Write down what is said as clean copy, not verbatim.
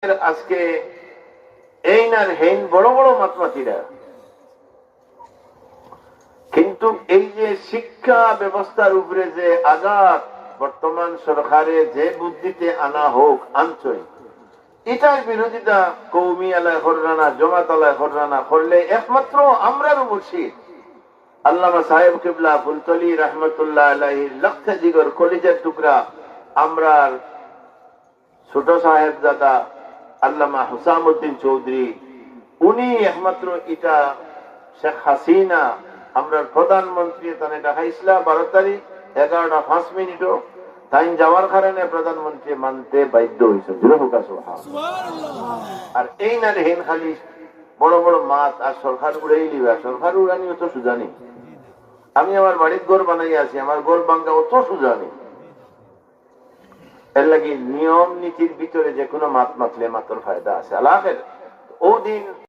আজকে এই না হেন বড় বড় মাতমাতিরা, কিন্তু এই যে শিক্ষা ব্যবস্থার উপরে যে আঘাত বর্তমান সরকারে যে বুদ্ধিতে আনা হোক আনছই, এটার বিরোধিতা কৌমি আলায় হররানা জমাত আলায় হররানা করলে একমাত্র আমরারও মুর্শিদ আল্লামা সাহেব কিবলা ফুলতলি রহমতুল্লাহ আলাইহির লক্ষে জিগর কলিজার টুকরা আমরার ছোট সাহেব দাদা আল্লামা হুসামউদ্দিন চৌধুরী, উনি একমাত্র এটা শেখ হাসিনা আমরা প্রধানমন্ত্রী তানে দেখাইছিলা 12 তারিখ 11:05 তাই যাওয়ার কারণে প্রধানমন্ত্রী মানতে বাধ্য হয়েছে। আর এই না হেন খালি বড় বড় মাত আর সরকার উড়াই লিবা, সরকার উড়ানি অত সুজানি। আমি আমার বাড়ির ঘর বানাই আছি, আমার ঘর ভাঙ্গা অত সুজানি। এর লাগি নিয়ম নীতির ভিতরে যে কোনো মাত মাতলে মাত্র ফায়দা আছে। আল্লাহ ও দিন